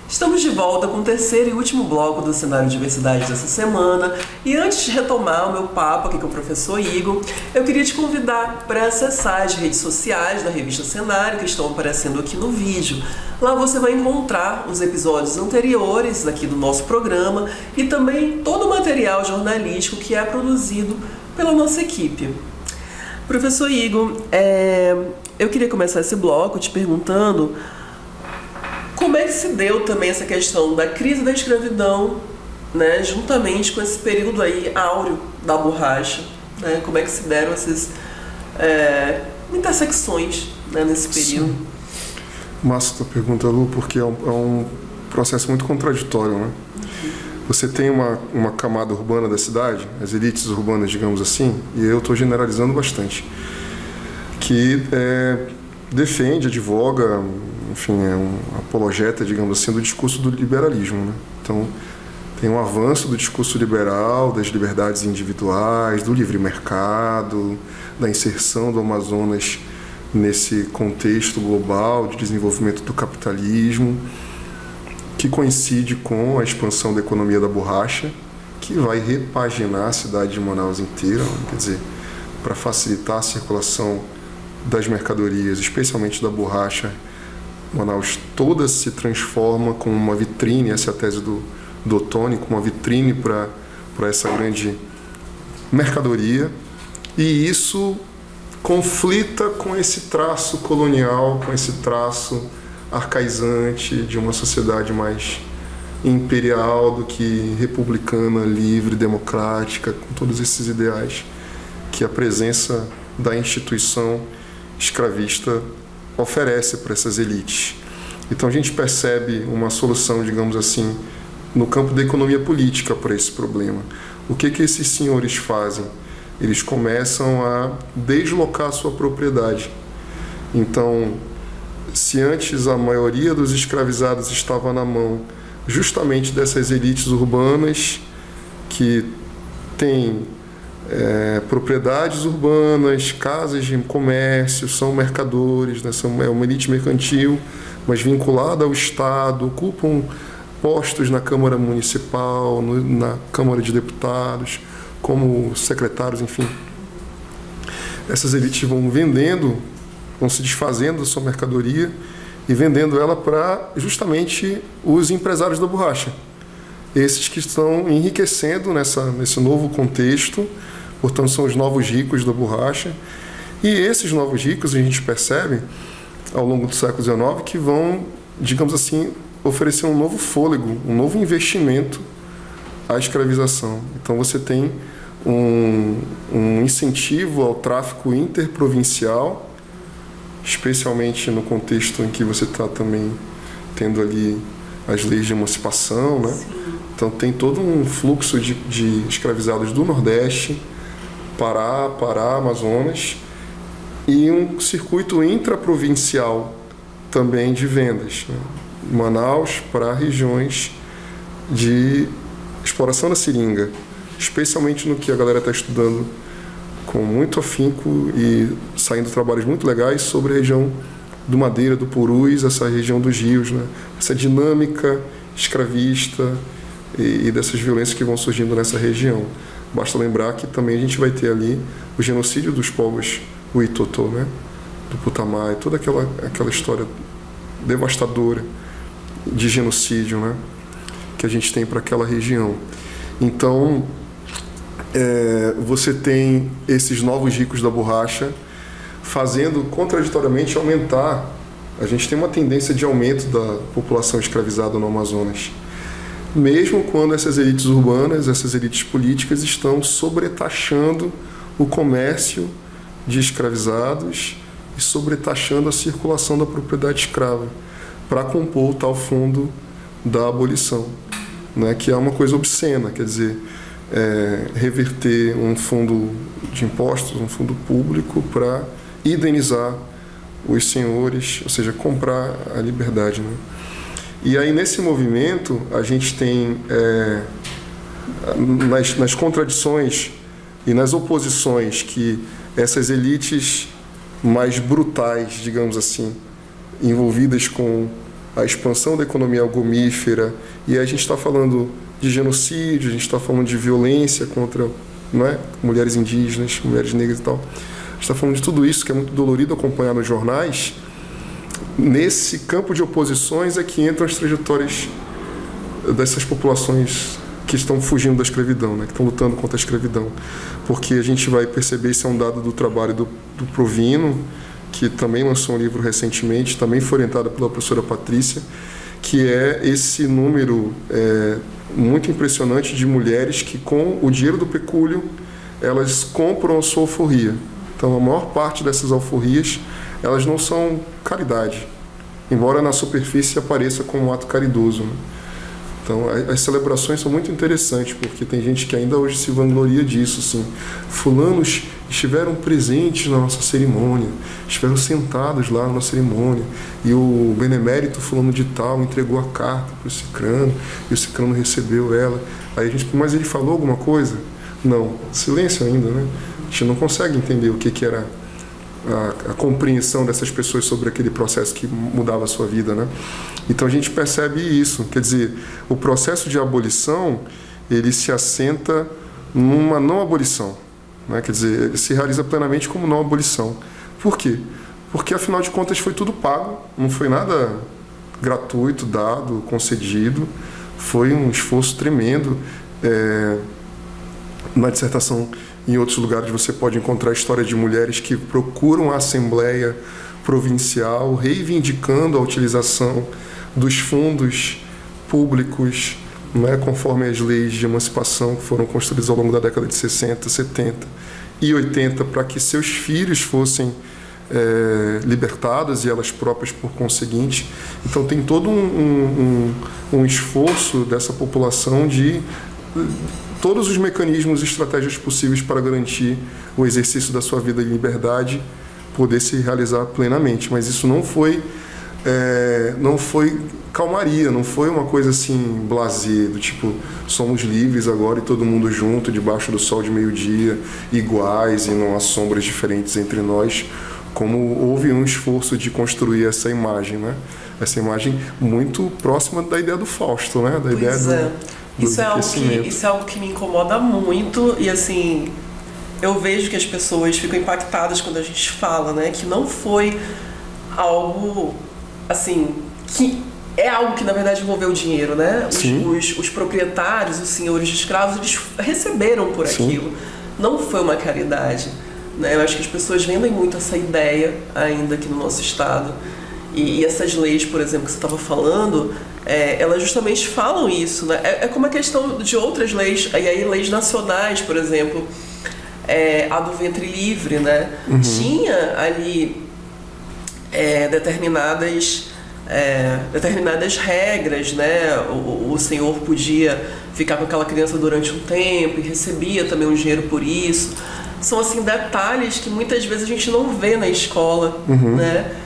A: Estamos de volta com o terceiro e último bloco do Cenário Diversidade dessa semana. E antes de retomar o meu papo aqui com o professor Igor, eu queria te convidar para acessar as redes sociais da revista Cenário, que estão aparecendo aqui no vídeo. Lá você vai encontrar os episódios anteriores aqui do nosso programa e também todo o material jornalístico que é produzido pela nossa equipe. Professor Igor, eu queria começar esse bloco te perguntando como é que se deu também essa questão da crise da escravidão, né, juntamente com esse período aí áureo da borracha, né? Como é que se deram essas intersecções, né, nesse período?
B: Sim. Massa tua pergunta, Lu, porque é um processo muito contraditório, né? Você tem uma camada urbana da cidade, as elites urbanas, digamos assim, e eu estou generalizando bastante, que defende, advoga, enfim, é um apologeta, digamos assim, do discurso do liberalismo, né? Então, tem um avanço do discurso liberal, das liberdades individuais, do livre mercado, da inserção do Amazonas nesse contexto global de desenvolvimento do capitalismo, que coincide com a expansão da economia da borracha, que vai repaginar a cidade de Manaus inteira, quer dizer, para facilitar a circulação das mercadorias, especialmente da borracha. Manaus toda se transforma como uma vitrine, essa é a tese do Ottoni, como uma vitrine para essa grande mercadoria, e isso conflita com esse traço colonial, com esse traço arcaizante de uma sociedade mais imperial do que republicana, livre, democrática, com todos esses ideais que a presença da instituição escravista oferece para essas elites. Então a gente percebe uma solução, digamos assim, no campo da economia política para esse problema. O que esses senhores fazem? Eles começam a deslocar a sua propriedade. Então, se antes a maioria dos escravizados estava na mão justamente dessas elites urbanas que têm propriedades urbanas, casas de comércio, são mercadores, né? É uma elite mercantil, mas vinculada ao Estado, ocupam postos na Câmara Municipal, na Câmara de Deputados, como secretários, enfim. Essas elites vão vendendo, vão se desfazendo da sua mercadoria e vendendo ela para justamente os empresários da borracha. Esses que estão enriquecendo nesse novo contexto, portanto são os novos ricos da borracha. E esses novos ricos a gente percebe ao longo do século XIX que vão, digamos assim, oferecer um novo fôlego, um novo investimento à escravização. Então você tem um incentivo ao tráfico interprovincial, especialmente no contexto em que você está também tendo ali as leis de emancipação, né? Então tem todo um fluxo de escravizados do Nordeste, Pará, Amazonas, e um circuito intraprovincial também de vendas, né? Manaus para regiões de exploração da seringa, especialmente no que a galera está estudando com muito afinco e saindo trabalhos muito legais sobre a região do Madeira, do Purus, essa região dos rios, né? Essa dinâmica escravista e dessas violências que vão surgindo nessa região. Basta lembrar que também a gente vai ter ali o genocídio dos povos Uitotô, né? Do Putamai, toda aquela história devastadora de genocídio, né? Que a gente tem para aquela região. Então, você tem esses novos ricos da borracha fazendo, contraditoriamente, aumentar. A gente tem uma tendência de aumento da população escravizada no Amazonas, mesmo quando essas elites urbanas, essas elites políticas estão sobretaxando o comércio de escravizados e sobretaxando a circulação da propriedade escrava para compor o tal fundo da abolição, né, que é uma coisa obscena, quer dizer, reverter um fundo de impostos, um fundo público para indenizar os senhores, ou seja, comprar a liberdade, né? E aí, nesse movimento, a gente tem, nas contradições e nas oposições que essas elites mais brutais, digamos assim, envolvidas com a expansão da economia algomífera, e aí a gente está falando de genocídio, a gente está falando de violência contra, não é, mulheres indígenas, mulheres negras e tal. A gente está falando de tudo isso que é muito dolorido acompanhar nos jornais. Nesse campo de oposições é que entram as trajetórias dessas populações que estão fugindo da escravidão, né, que estão lutando contra a escravidão. Porque a gente vai perceber, isso é um dado do trabalho do Provino, que também lançou um livro recentemente, também foi orientado pela professora Patrícia, que é esse número muito impressionante de mulheres que, com o dinheiro do pecúlio, elas compram a sua alforria. Então, a maior parte dessas alforrias, elas não são caridade, embora na superfície apareça como um ato caridoso, né? Então, as celebrações são muito interessantes, porque tem gente que ainda hoje se vangloria disso, assim. Fulanos estiveram presentes na nossa cerimônia, estiveram sentados lá na cerimônia, e o benemérito fulano de tal entregou a carta para o cicrano, e o cicrano recebeu ela. Aí a gente, mas ele falou alguma coisa? Não, silêncio ainda, né? A gente não consegue entender o que era a compreensão dessas pessoas sobre aquele processo que mudava a sua vida, né? Então a gente percebe isso, quer dizer, o processo de abolição, ele se assenta numa não abolição, né? Quer dizer, ele se realiza plenamente como não abolição. Por quê? Porque afinal de contas foi tudo pago, não foi nada gratuito, dado, concedido, foi um esforço tremendo. Na dissertação, em outros lugares, você pode encontrar histórias de mulheres que procuram a Assembleia Provincial reivindicando a utilização dos fundos públicos, né, conforme as leis de emancipação que foram construídas ao longo da década de 60, 70 e 80, para que seus filhos fossem libertados e elas próprias por conseguinte. Então tem todo um esforço dessa população de todos os mecanismos e estratégias possíveis para garantir o exercício da sua vida em liberdade poder se realizar plenamente. Mas isso não foi calmaria, não foi uma coisa assim blasé, do tipo, somos livres agora e todo mundo junto, debaixo do sol de meio-dia, iguais e não há sombras diferentes entre nós, como houve um esforço de construir essa imagem, né? Essa imagem muito próxima da ideia do Fausto, né? Da ideia
A: Isso é algo que me incomoda muito, e assim, eu vejo que as pessoas ficam impactadas quando a gente fala, né, que não foi algo, assim, que é algo que na verdade envolveu o dinheiro, né? Os proprietários, os senhores de escravos, eles receberam por aquilo. Não foi uma caridade, né? Eu acho que as pessoas vendem muito essa ideia ainda aqui no nosso estado. E essas leis, por exemplo, que você estava falando, elas justamente falam isso, né? É como a questão de outras leis, e aí leis nacionais, por exemplo, a do ventre livre, né? Uhum. Tinha ali determinadas regras, né? O senhor podia ficar com aquela criança durante um tempo e recebia também um dinheiro por isso. São assim detalhes que muitas vezes a gente não vê na escola, uhum, né?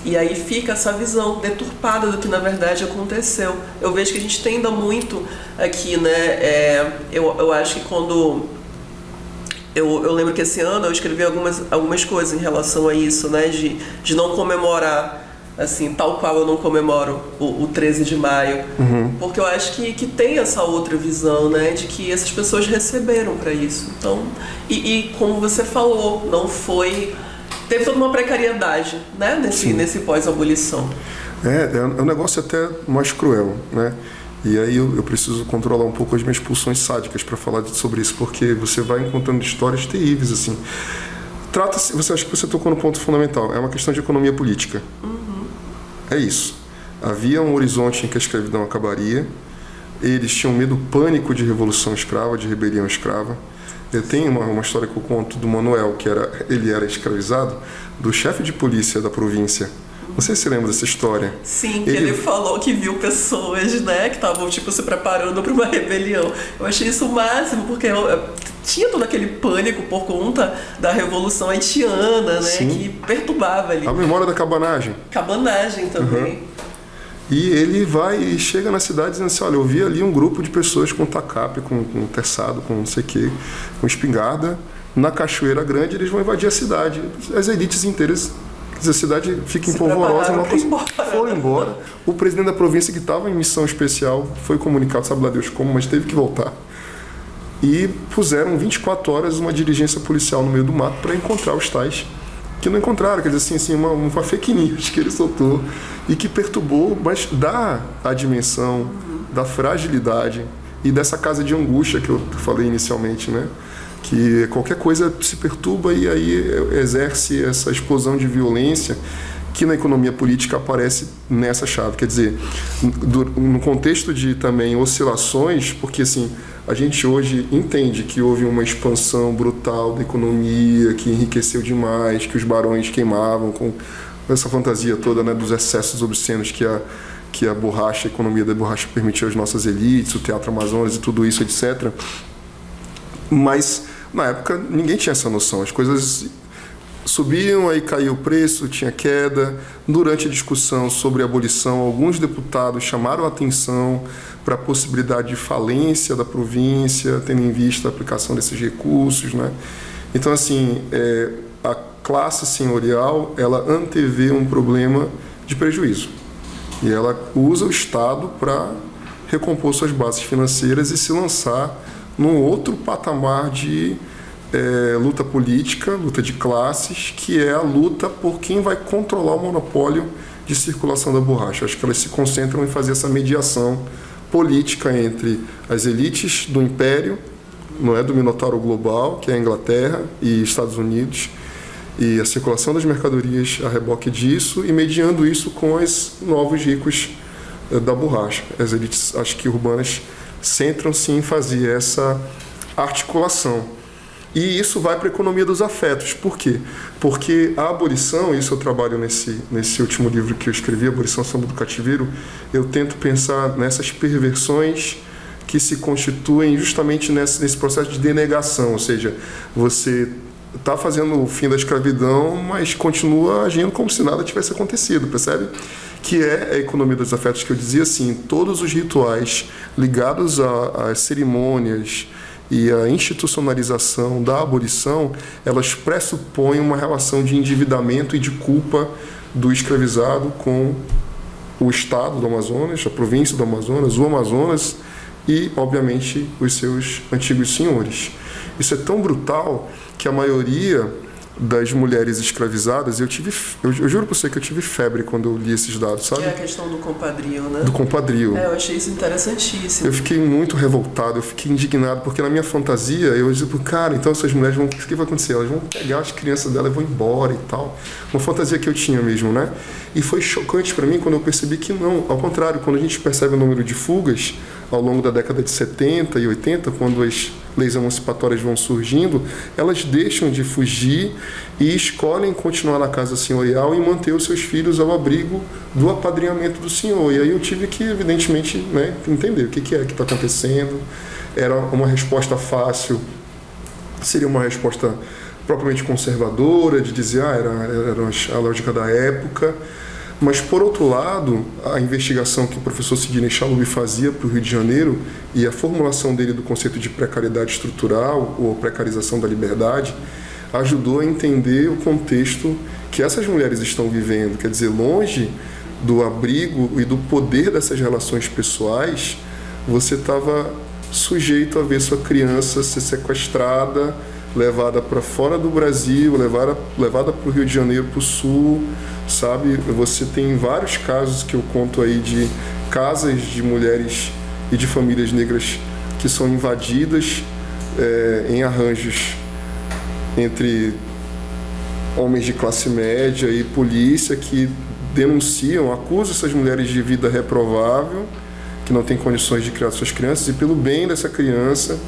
A: E aí fica essa visão deturpada do que na verdade aconteceu. Eu vejo que a gente tem ainda muito aqui, né? Eu acho que quando... Eu lembro que esse ano eu escrevi algumas coisas em relação a isso, né? De não comemorar, assim, tal qual eu não comemoro o 13 de maio. Uhum. Porque eu acho que tem essa outra visão, né? De que essas pessoas receberam para isso. Então, e como você falou, não foi... Teve toda uma precariedade, né, nesse pós-abolição.
B: É um negócio até mais cruel, né? E aí eu preciso controlar um pouco as minhas pulsões sádicas para falar sobre isso, porque você vai encontrando histórias terríveis, assim. Trata-se, você acha que você tocou no ponto fundamental, é uma questão de economia política. É isso. Havia um horizonte em que a escravidão acabaria, eles tinham medo, pânico de revolução escrava, de rebelião escrava. Eu tenho uma história que eu conto do Manuel, ele era escravizado, do chefe de polícia da província. Não sei se você lembra dessa história.
A: Sim, que ele falou que viu pessoas, né, que estavam se preparando para uma rebelião. Eu achei isso o máximo, porque tinha todo aquele pânico por conta da Revolução Haitiana, né, sim, que perturbava ali.
B: A memória da cabanagem.
A: Cabanagem também.
B: Uhum. E ele vai e chega na cidade dizendo assim, olha, eu vi ali um grupo de pessoas com tacape, com terçado, com não sei o quê, com espingarda, na Cachoeira Grande, eles vão invadir a cidade. As elites inteiras, a cidade fica empolvorosa, foram embora. O presidente da província, que estava em missão especial, foi comunicado, sabe lá Deus como, mas teve que voltar. E puseram 24 horas uma diligência policial no meio do mato para encontrar os tais que não encontraram, quer dizer assim, uma fake news que ele soltou e que perturbou, mas dá a dimensão da fragilidade e dessa casa de angústia que eu falei inicialmente, né? Que qualquer coisa se perturba e aí exerce essa explosão de violência que na economia política aparece nessa chave. Quer dizer, no contexto de também oscilações, porque assim, a gente hoje entende que houve uma expansão brutal da economia, que enriqueceu demais, que os barões queimavam com essa fantasia toda, né, dos excessos obscenos que a borracha, a economia da borracha permitia às nossas elites, o Teatro Amazonas e tudo isso, etc. Mas, na época, ninguém tinha essa noção. As coisas subiam, aí caiu o preço, tinha queda. Durante a discussão sobre a abolição, alguns deputados chamaram a atenção para a possibilidade de falência da província, tendo em vista a aplicação desses recursos, né? Então, assim, a classe senhorial, ela antevê um problema de prejuízo. E ela usa o Estado para recompor suas bases financeiras e se lançar num outro patamar de luta política, luta de classes, que é a luta por quem vai controlar o monopólio de circulação da borracha. Acho que elas se concentram em fazer essa mediação política entre as elites do império, não é, do Minotauro global, que é a Inglaterra e Estados Unidos, e a circulação das mercadorias a reboque disso, e mediando isso com os novos ricos da borracha. As elites, acho que urbanas, centram-se em fazer essa articulação. E isso vai para a economia dos afetos. Por quê? Porque a abolição, isso eu trabalho nesse último livro que eu escrevi, Abolição Samba do Cativeiro, eu tento pensar nessas perversões que se constituem justamente nesse processo de denegação, ou seja, você está fazendo o fim da escravidão, mas continua agindo como se nada tivesse acontecido, percebe? Que é a economia dos afetos, que eu dizia assim, todos os rituais ligados às cerimônias e a institucionalização da abolição, elas pressupõem uma relação de endividamento e de culpa do escravizado com o Estado do Amazonas, a província do Amazonas, o Amazonas e, obviamente, os seus antigos senhores. Isso é tão brutal que a maioria das mulheres escravizadas, eu juro pra você que eu tive febre quando eu li esses dados, sabe?
A: Que é a questão do compadrio, né?
B: Do compadrio.
A: Eu achei isso interessantíssimo.
B: Eu fiquei muito revoltado, eu fiquei indignado, porque na minha fantasia, eu disse, cara, então essas mulheres vão, o que vai acontecer? Elas vão pegar as crianças delas e vão embora e tal. Uma fantasia que eu tinha mesmo, né? E foi chocante para mim quando eu percebi que não, ao contrário, quando a gente percebe o número de fugas ao longo da década de 70 e 80, quando as leis emancipatórias vão surgindo, elas deixam de fugir e escolhem continuar na casa senhorial e manter os seus filhos ao abrigo do apadrinhamento do senhor. E aí eu tive que, evidentemente, né, entender o que é que está acontecendo. Era uma resposta fácil, seria uma resposta propriamente conservadora, de dizer, era a lógica da época. Mas, por outro lado, a investigação que o professor Sidney Chalub fazia para o Rio de Janeiro e a formulação dele do conceito de precariedade estrutural ou precarização da liberdade ajudou a entender o contexto que essas mulheres estão vivendo. Quer dizer, longe do abrigo e do poder dessas relações pessoais, você estava sujeito a ver sua criança ser sequestrada, levada para fora do Brasil, levada para o Rio de Janeiro, para o Sul, sabe? Você tem vários casos que eu conto aí de casas de mulheres e de famílias negras que são invadidas em arranjos entre homens de classe média e polícia que denunciam, acusam essas mulheres de vida reprovável, que não têm condições de criar suas crianças, e pelo bem dessa criança,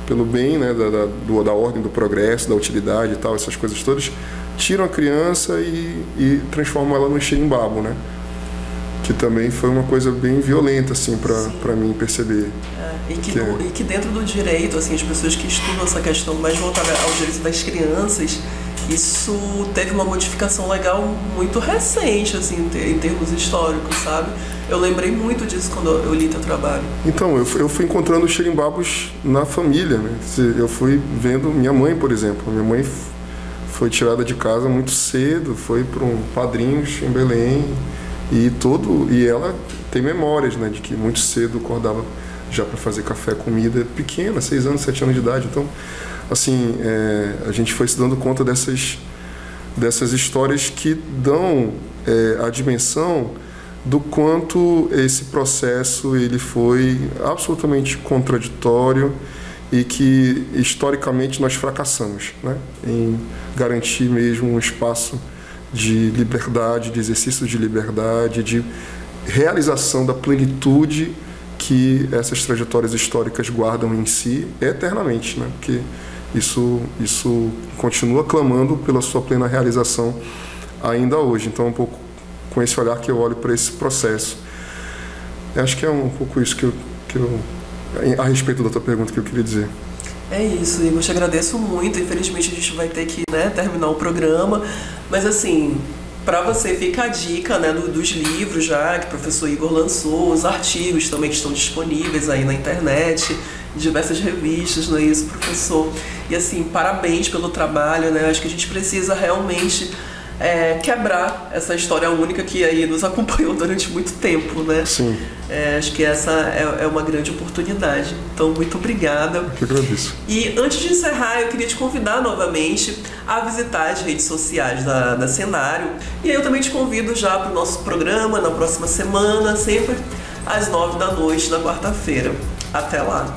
B: pelo bem, né, da ordem, do progresso, da utilidade e tal, essas coisas todas, tiram a criança e transformam ela num xerimbabo, né? Que também foi uma coisa bem violenta, assim, para mim perceber.
A: E que dentro do direito, assim, as pessoas que estudam essa questão mais voltada ao direito das crianças, isso teve uma modificação legal muito recente, assim, em termos históricos, sabe? Eu lembrei muito disso quando eu li teu trabalho.
B: Então, eu fui encontrando xerimbabos na família, né? Eu fui vendo minha mãe, por exemplo. Minha mãe foi tirada de casa muito cedo, foi para um Padrinhos em Belém, e ela tem memórias, né, de que muito cedo acordava já para fazer café, comida, pequena, 6 anos, 7 anos de idade. Então, assim, a gente foi se dando conta dessas histórias que dão a dimensão do quanto esse processo ele foi absolutamente contraditório e que historicamente nós fracassamos, né, em garantir mesmo um espaço de liberdade, de exercício de liberdade, de realização da plenitude que essas trajetórias históricas guardam em si eternamente, né? Porque isso continua clamando pela sua plena realização ainda hoje. Então, é um pouco com esse olhar que eu olho para esse processo. Eu acho que é um pouco isso que eu a respeito da tua pergunta que eu queria dizer.
A: É isso, Igor, eu te agradeço muito. Infelizmente a gente vai ter que, né, terminar o programa, mas assim, para você fica a dica, né, dos livros já que o professor Igor lançou, os artigos também que estão disponíveis aí na internet, em diversas revistas, não é isso, professor? E assim, parabéns pelo trabalho, né? Acho que a gente precisa realmente quebrar essa história única que aí nos acompanhou durante muito tempo, né?
B: Sim.
A: Acho que essa é uma grande oportunidade. Então, muito obrigada.
B: Eu que agradeço.
A: E antes de encerrar, eu queria te convidar novamente a visitar as redes sociais da Cenário. E aí eu também te convido já para o nosso programa na próxima semana, sempre às 9 da noite, na quarta-feira. Até lá!